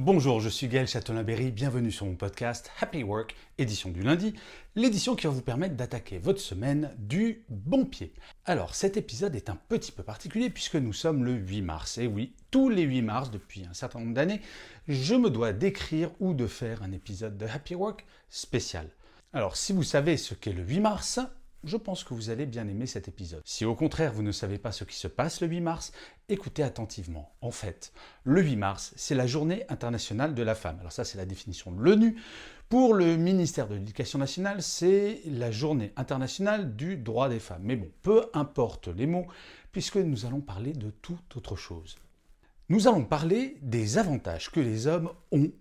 Bonjour, je suis Gaël Châtelain-Berry, bienvenue sur mon podcast Happy Work, édition du lundi, l'édition qui va vous permettre d'attaquer votre semaine du bon pied. Alors cet épisode est un petit peu particulier puisque nous sommes le 8 mars, et oui, tous les 8 mars depuis un certain nombre d'années, je me dois d'écrire ou de faire un épisode de Happy Work spécial. Alors si vous savez ce qu'est le 8 mars, je pense que vous allez bien aimer cet épisode. Si au contraire vous ne savez pas ce qui se passe le 8 mars, écoutez attentivement. En fait, le 8 mars, c'est la journée internationale de la femme. Alors ça, c'est la définition de l'ONU. Pour le ministère de l'Éducation nationale, c'est la journée internationale du droit des femmes. Mais bon, peu importe les mots, puisque nous allons parler de toute autre chose. Nous allons parler des avantages que les hommes ont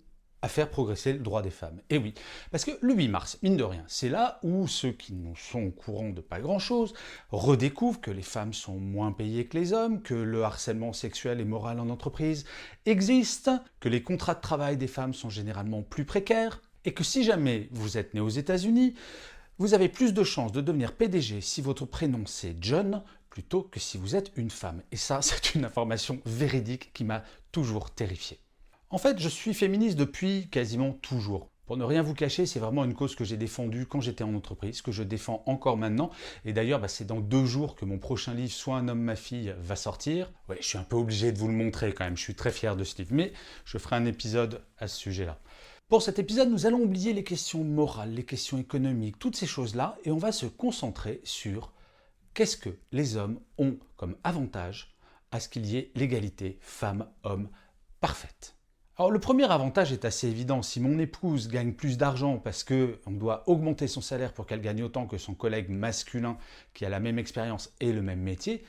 à faire progresser le droit des femmes. Et oui, parce que le 8 mars, mine de rien, c'est là où ceux qui ne sont au courant de pas grand-chose redécouvrent que les femmes sont moins payées que les hommes, que le harcèlement sexuel et moral en entreprise existe, que les contrats de travail des femmes sont généralement plus précaires, et que si jamais vous êtes né aux États-Unis, vous avez plus de chances de devenir PDG si votre prénom c'est John, plutôt que si vous êtes une femme. Et ça, c'est une information véridique qui m'a toujours terrifié. En fait, je suis féministe depuis quasiment toujours. Pour ne rien vous cacher, c'est vraiment une cause que j'ai défendue quand j'étais en entreprise, que je défends encore maintenant. Et d'ailleurs, c'est dans 2 jours que mon prochain livre, Soit un homme, ma fille, va sortir. Ouais, je suis un peu obligé de vous le montrer quand même, je suis très fier de ce livre. Mais je ferai un épisode à ce sujet-là. Pour cet épisode, nous allons oublier les questions morales, les questions économiques, toutes ces choses-là, et on va se concentrer sur qu'est-ce que les hommes ont comme avantage à ce qu'il y ait l'égalité femmes-hommes parfaite. Alors le premier avantage est assez évident. Si mon épouse gagne plus d'argent parce qu'on doit augmenter son salaire pour qu'elle gagne autant que son collègue masculin qui a la même expérience et le même métier,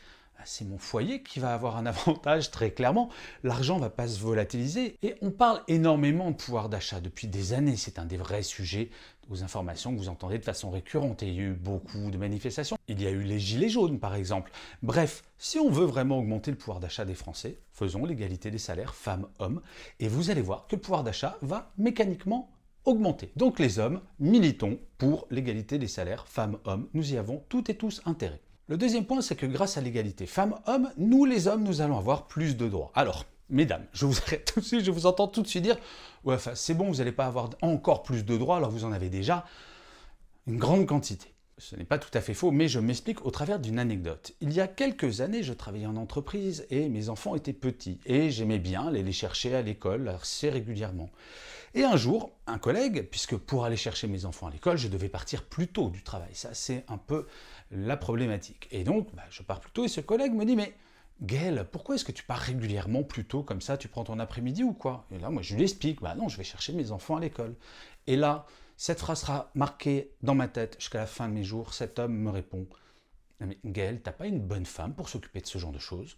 c'est mon foyer qui va avoir un avantage très clairement. L'argent ne va pas se volatiliser et on parle énormément de pouvoir d'achat depuis des années. C'est un des vrais sujets aux informations que vous entendez de façon récurrente et il y a eu beaucoup de manifestations. Il y a eu les gilets jaunes par exemple. Bref, si on veut vraiment augmenter le pouvoir d'achat des Français, faisons l'égalité des salaires femmes-hommes et vous allez voir que le pouvoir d'achat va mécaniquement augmenter. Donc les hommes, militons pour l'égalité des salaires femmes-hommes. Nous y avons toutes et tous intérêt. Le deuxième point, c'est que grâce à l'égalité femmes-hommes, nous les hommes, nous allons avoir plus de droits. Alors, mesdames, je vous arrête tout de suite, je vous entends tout de suite dire « Ouais, enfin, c'est bon, vous n'allez pas avoir encore plus de droits, alors vous en avez déjà une grande quantité. » Ce n'est pas tout à fait faux, mais je m'explique au travers d'une anecdote. Il y a quelques années, je travaillais en entreprise et mes enfants étaient petits. Et j'aimais bien aller les chercher à l'école assez régulièrement. Et un jour, un collègue, puisque pour aller chercher mes enfants à l'école, je devais partir plus tôt du travail. Ça, c'est un peu la problématique. Et donc, je pars plus tôt et ce collègue me dit « Mais Gaël, pourquoi est-ce que tu pars régulièrement plus tôt comme ça? Tu prends ton après-midi ou quoi ?» Et là, moi, je lui explique « Non, je vais chercher mes enfants à l'école. » Et là, cette phrase sera marquée dans ma tête jusqu'à la fin de mes jours. Cet homme me répond « Mais Gaël, t'as pas une bonne femme pour s'occuper de ce genre de choses ?»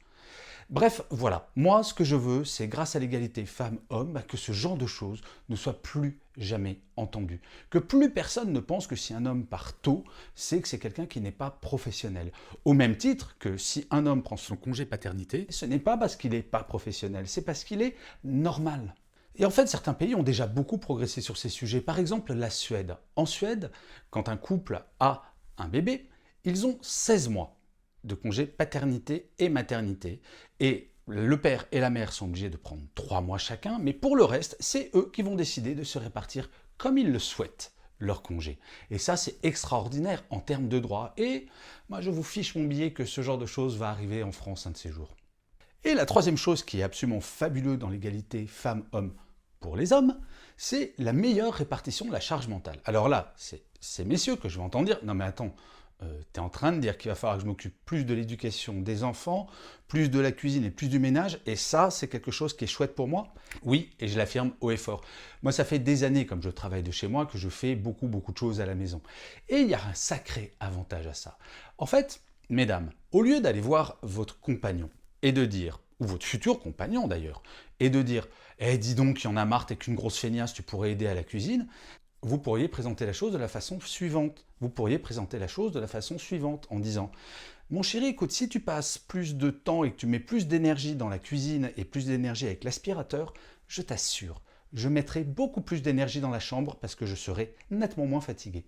Bref, voilà. Moi, ce que je veux, c'est grâce à l'égalité femmes-hommes, que ce genre de choses ne soit plus jamais entendu. Que plus personne ne pense que si un homme part tôt, c'est que c'est quelqu'un qui n'est pas professionnel. Au même titre que si un homme prend son congé paternité, ce n'est pas parce qu'il n'est pas professionnel, c'est parce qu'il est normal. Et en fait, certains pays ont déjà beaucoup progressé sur ces sujets. Par exemple, la Suède. En Suède, quand un couple a un bébé, ils ont 16 mois de congé paternité et maternité. Et le père et la mère sont obligés de prendre 3 mois chacun, mais pour le reste, c'est eux qui vont décider de se répartir comme ils le souhaitent leur congé. Et ça, c'est extraordinaire en termes de droits. Et moi, je vous fiche mon billet que ce genre de choses va arriver en France un de ces jours. Et la troisième chose qui est absolument fabuleuse dans l'égalité femmes-hommes pour les hommes, c'est la meilleure répartition de la charge mentale. Alors là, c'est ces messieurs que je vais entendre dire « Non mais attends, tu es en train de dire qu'il va falloir que je m'occupe plus de l'éducation des enfants, plus de la cuisine et plus du ménage, et ça, c'est quelque chose qui est chouette pour moi ?» Oui, et je l'affirme haut et fort. Moi, ça fait des années, comme je travaille de chez moi, que je fais beaucoup de choses à la maison. Et il y a un sacré avantage à ça. En fait, mesdames, au lieu d'aller voir votre compagnon et de dire, ou votre futur compagnon d'ailleurs, et de dire « Eh, dis donc, il y en a marre, t'es qu'une grosse feignasse, tu pourrais aider à la cuisine », vous pourriez présenter la chose de la façon suivante. Vous pourriez présenter la chose de la façon suivante en disant « Mon chéri, écoute, si tu passes plus de temps et que tu mets plus d'énergie dans la cuisine et plus d'énergie avec l'aspirateur, je t'assure, je mettrai beaucoup plus d'énergie dans la chambre parce que je serai nettement moins fatigué. »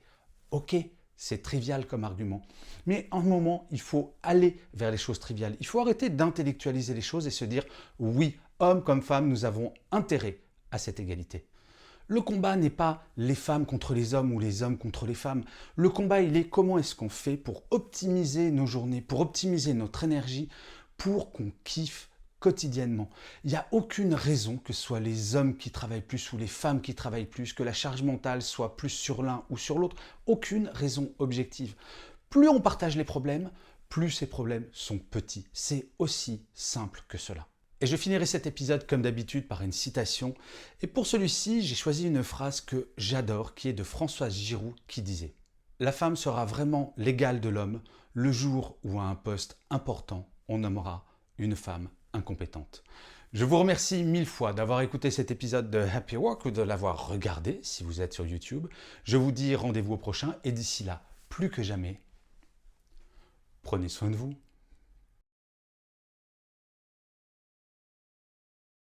Ok, c'est trivial comme argument. Mais à un moment, il faut aller vers les choses triviales. Il faut arrêter d'intellectualiser les choses et se dire « Oui, hommes comme femmes, nous avons intérêt à cette égalité. Le combat n'est pas les femmes contre les hommes ou les hommes contre les femmes. Le combat, il est comment est-ce qu'on fait pour optimiser nos journées, pour optimiser notre énergie, pour qu'on kiffe quotidiennement. Il n'y a aucune raison que ce soit les hommes qui travaillent plus ou les femmes qui travaillent plus, que la charge mentale soit plus sur l'un ou sur l'autre. Aucune raison objective. Plus on partage les problèmes, plus ces problèmes sont petits. C'est aussi simple que cela. Et je finirai cet épisode comme d'habitude par une citation. Et pour celui-ci, j'ai choisi une phrase que j'adore, qui est de Françoise Giroud, qui disait « La femme sera vraiment l'égale de l'homme le jour où à un poste important, on nommera une femme incompétente. » Je vous remercie 1000 fois d'avoir écouté cet épisode de Happy Work ou de l'avoir regardé si vous êtes sur YouTube. Je vous dis rendez-vous au prochain et d'ici là, plus que jamais, prenez soin de vous.